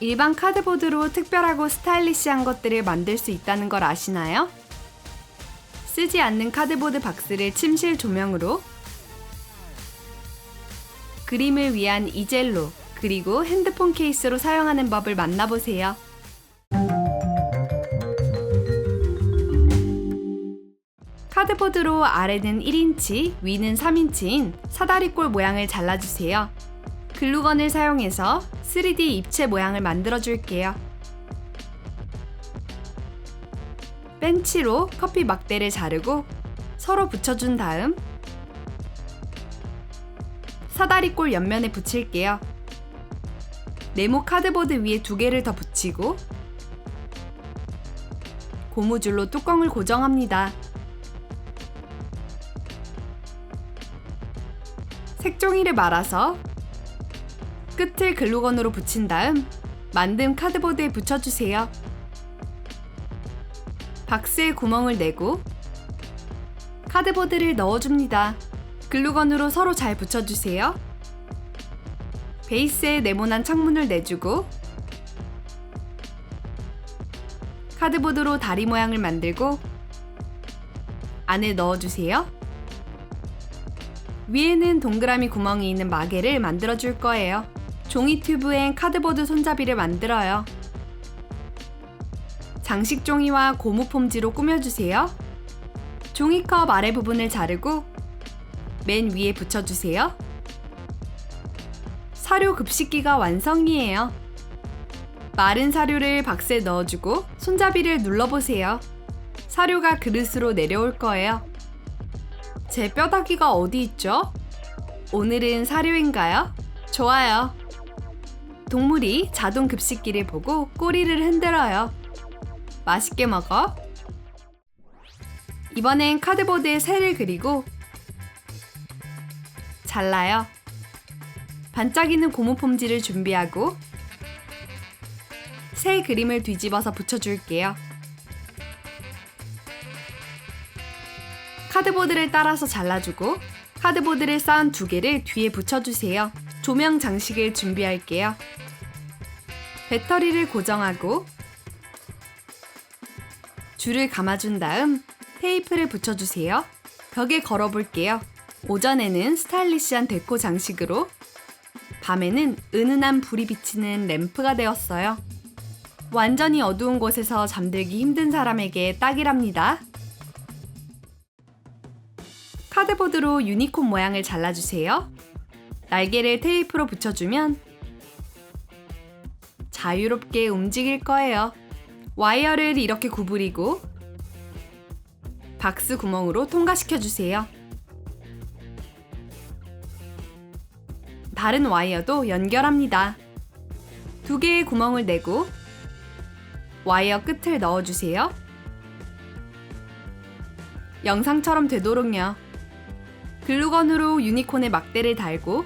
일반 카드보드로 특별하고 스타일리시한 것들을 만들 수 있다는 걸 아시나요? 쓰지 않는 카드보드 박스를 침실 조명으로, 그림을 위한 이젤로, 그리고 핸드폰 케이스로 사용하는 법을 만나보세요. 카드보드로 아래는 1인치, 위는 3인치인 사다리꼴 모양을 잘라주세요. 글루건을 사용해서 3D 입체 모양을 만들어줄게요. 벤치로 커피 막대를 자르고 서로 붙여준 다음 사다리꼴 옆면에 붙일게요. 네모 카드보드 위에 2개를 더 붙이고 고무줄로 뚜껑을 고정합니다. 색종이를 말아서 끝을 글루건으로 붙인 다음 만든 카드보드에 붙여주세요. 박스에 구멍을 내고 카드보드를 넣어줍니다. 글루건으로 서로 잘 붙여주세요. 베이스에 네모난 창문을 내주고 카드보드로 다리 모양을 만들고 안에 넣어주세요. 위에는 동그라미 구멍이 있는 마개를 만들어줄 거예요. 종이 튜브엔 카드보드 손잡이를 만들어요. 장식 종이와 고무 폼지로 꾸며주세요. 종이컵 아래 부분을 자르고 맨 위에 붙여주세요. 사료 급식기가 완성이에요. 마른 사료를 박스에 넣어주고 손잡이를 눌러보세요. 사료가 그릇으로 내려올 거예요. 제 뼈다귀가 어디 있죠? 오늘은 사료인가요? 좋아요. 동물이 자동 급식기를 보고 꼬리를 흔들어요. 맛있게 먹어. 이번엔 카드보드에 새를 그리고 잘라요. 반짝이는 고무 폼지를 준비하고 새 그림을 뒤집어서 붙여줄게요. 카드보드를 따라서 잘라주고 카드보드를 쌓은 2개를 뒤에 붙여주세요. 조명 장식을 준비할게요. 배터리를 고정하고 줄을 감아준 다음 테이프를 붙여주세요. 벽에 걸어볼게요. 오전에는 스타일리시한 데코 장식으로, 밤에는 은은한 불이 비치는 램프가 되었어요. 완전히 어두운 곳에서 잠들기 힘든 사람에게 딱이랍니다. 카드보드로 유니콘 모양을 잘라주세요. 날개를 테이프로 붙여주면 자유롭게 움직일 거예요. 와이어를 이렇게 구부리고 박스 구멍으로 통과시켜주세요. 다른 와이어도 연결합니다. 2개의 구멍을 내고 와이어 끝을 넣어주세요. 영상처럼 되도록요. 글루건으로 유니콘의 막대를 달고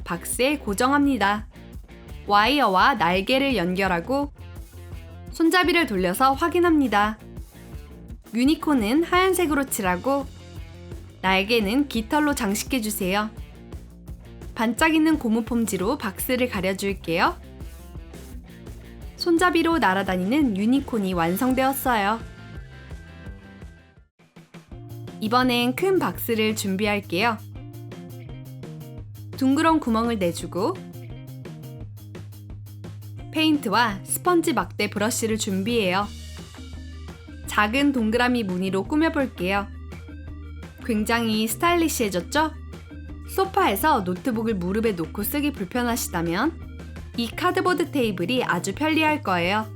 박스에 고정합니다. 와이어와 날개를 연결하고 손잡이를 돌려서 확인합니다. 유니콘은 하얀색으로 칠하고 날개는 깃털로 장식해주세요. 반짝이는 고무 폼지로 박스를 가려줄게요. 손잡이로 날아다니는 유니콘이 완성되었어요. 이번엔 큰 박스를 준비할게요. 둥그런 구멍을 내주고 페인트와 스펀지 막대 브러쉬를 준비해요. 작은 동그라미 무늬로 꾸며볼게요. 굉장히 스타일리시해졌죠? 소파에서 노트북을 무릎에 놓고 쓰기 불편하시다면 이 카드보드 테이블이 아주 편리할 거예요.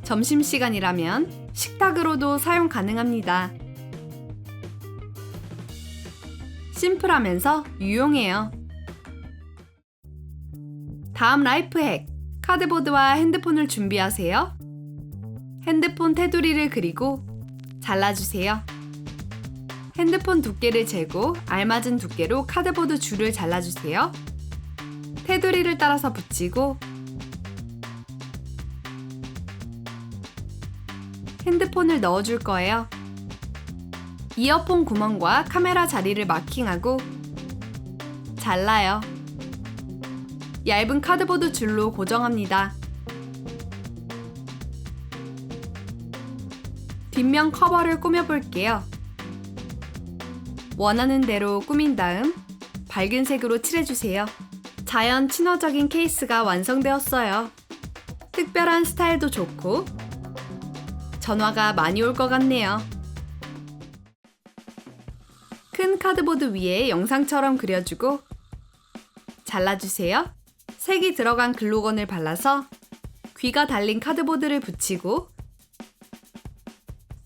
점심시간이라면 식탁으로도 사용 가능합니다. 심플하면서 유용해요. 다음 라이프 핵! 카드보드와 핸드폰을 준비하세요. 핸드폰 테두리를 그리고 잘라주세요. 핸드폰 두께를 재고 알맞은 두께로 카드보드 줄을 잘라주세요. 테두리를 따라서 붙이고 핸드폰을 넣어줄 거예요. 이어폰 구멍과 카메라 자리를 마킹하고 잘라요. 얇은 카드보드 줄로 고정합니다. 뒷면 커버를 꾸며볼게요. 원하는 대로 꾸민 다음 밝은 색으로 칠해주세요. 자연 친화적인 케이스가 완성되었어요. 특별한 스타일도 좋고 전화가 많이 올 것 같네요. 큰 카드보드 위에 영상처럼 그려주고 잘라주세요. 색이 들어간 글루건을 발라서 귀가 달린 카드보드를 붙이고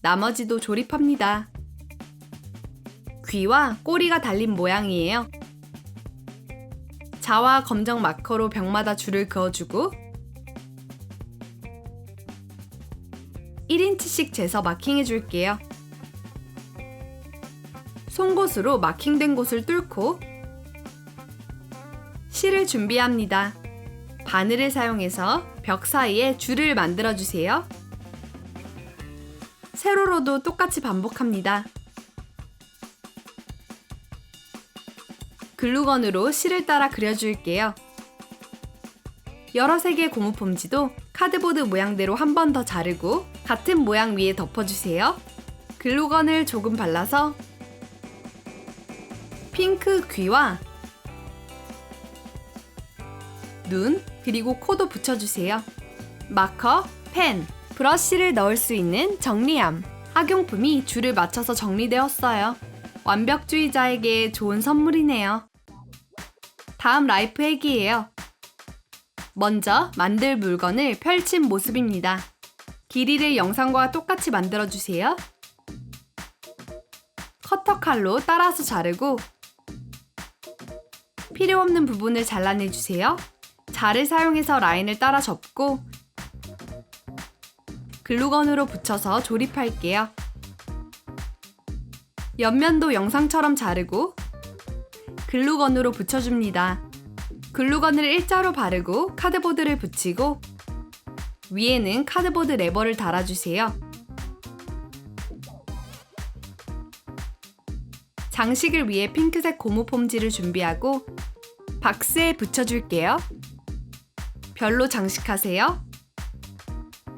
나머지도 조립합니다. 귀와 꼬리가 달린 모양이에요. 자와 검정 마커로 벽마다 줄을 그어주고 1인치씩 재서 마킹해줄게요. 송곳으로 마킹된 곳을 뚫고 실을 준비합니다. 바늘을 사용해서 벽 사이에 줄을 만들어주세요. 세로로도 똑같이 반복합니다. 글루건으로 실을 따라 그려줄게요. 여러 색의 고무 폼지도 카드보드 모양대로 한 번 더 자르고 같은 모양 위에 덮어주세요. 글루건을 조금 발라서 핑크 귀와 눈, 그리고 코도 붙여주세요. 마커, 펜, 브러쉬를 넣을 수 있는 정리함, 학용품이 줄을 맞춰서 정리되었어요. 완벽주의자에게 좋은 선물이네요. 다음 라이프 핵이에요. 먼저 만들 물건을 펼친 모습입니다. 길이를 영상과 똑같이 만들어주세요. 커터 칼로 따라서 자르고 필요 없는 부분을 잘라내주세요. 자를 사용해서 라인을 따라 접고 글루건으로 붙여서 조립할게요. 옆면도 영상처럼 자르고 글루건으로 붙여줍니다. 글루건을 일자로 바르고 카드보드를 붙이고 위에는 카드보드 레버를 달아주세요. 장식을 위해 핑크색 고무 폼지를 준비하고 박스에 붙여줄게요. 별로 장식하세요.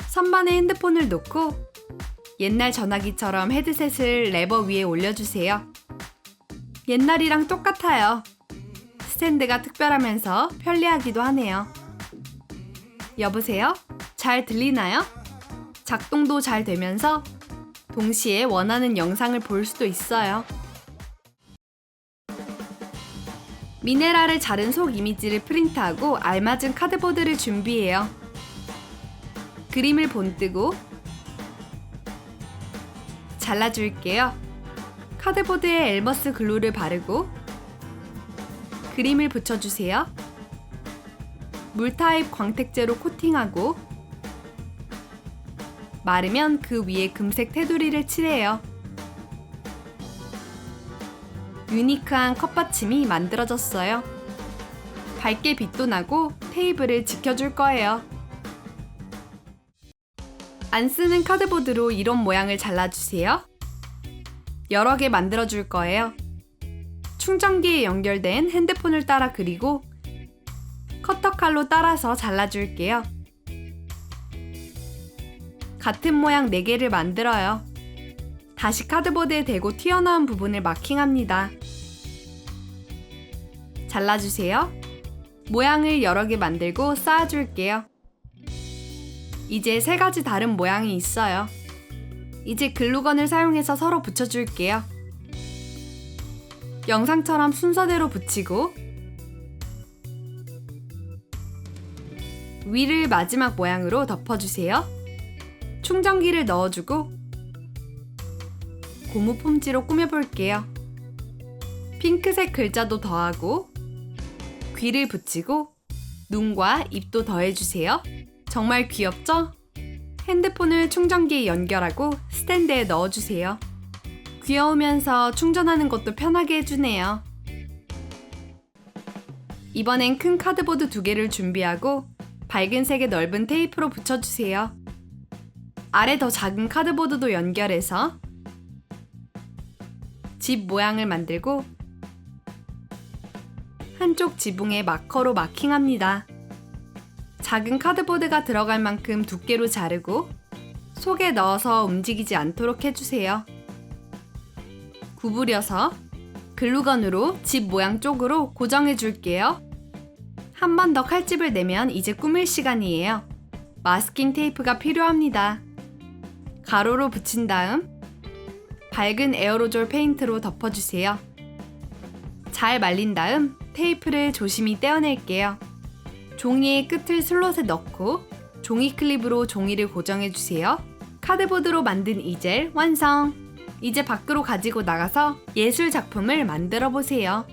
선반에 핸드폰을 놓고 옛날 전화기처럼 헤드셋을 레버 위에 올려주세요. 옛날이랑 똑같아요. 스탠드가 특별하면서 편리하기도 하네요. 여보세요? 잘 들리나요? 작동도 잘 되면서 동시에 원하는 영상을 볼 수도 있어요. 미네랄을 자른 속 이미지를 프린트하고 알맞은 카드보드를 준비해요. 그림을 본뜨고 잘라줄게요. 카드보드에 엘머스 글루를 바르고 그림을 붙여주세요. 물타입 광택제로 코팅하고 마르면 그 위에 금색 테두리를 칠해요. 유니크한 컵받침이 만들어졌어요. 밝게 빛도 나고 테이블을 지켜줄 거예요. 안 쓰는 카드보드로 이런 모양을 잘라주세요. 여러 개 만들어줄 거예요. 충전기에 연결된 핸드폰을 따라 그리고 커터칼로 따라서 잘라줄게요. 같은 모양 4개를 만들어요. 다시 카드보드에 대고 튀어나온 부분을 마킹합니다. 잘라주세요. 모양을 여러 개 만들고 쌓아줄게요. 이제 3가지 다른 모양이 있어요. 이제 글루건을 사용해서 서로 붙여줄게요. 영상처럼 순서대로 붙이고 위를 마지막 모양으로 덮어주세요. 충전기를 넣어주고 고무 폼지로 꾸며볼게요. 핑크색 글자도 더하고 귀를 붙이고 눈과 입도 더해주세요. 정말 귀엽죠? 핸드폰을 충전기에 연결하고 스탠드에 넣어주세요. 귀여우면서 충전하는 것도 편하게 해주네요. 이번엔 큰 카드보드 2개를 준비하고 밝은 색의 넓은 테이프로 붙여주세요. 아래 더 작은 카드보드도 연결해서 집 모양을 만들고 한쪽 지붕에 마커로 마킹합니다. 작은 카드보드가 들어갈 만큼 두께로 자르고 속에 넣어서 움직이지 않도록 해주세요. 구부려서 글루건으로 집 모양 쪽으로 고정해 줄게요. 한 번 더 칼집을 내면 이제 꾸밀 시간이에요. 마스킹 테이프가 필요합니다. 가로로 붙인 다음 밝은 에어로졸 페인트로 덮어주세요. 잘 말린 다음 테이프를 조심히 떼어낼게요. 종이의 끝을 슬롯에 넣고 종이 클립으로 종이를 고정해주세요. 카드보드로 만든 이젤 완성! 이제 밖으로 가지고 나가서 예술 작품을 만들어 보세요.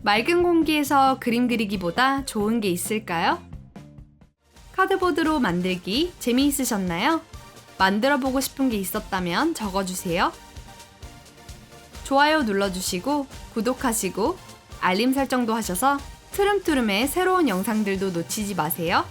맑은 공기에서 그림 그리기보다 좋은 게 있을까요? 카드보드로 만들기 재미있으셨나요? 만들어 보고 싶은 게 있었다면 적어주세요. 좋아요 눌러주시고 구독하시고 알림 설정도 하셔서 트름트름의 새로운 영상들도 놓치지 마세요.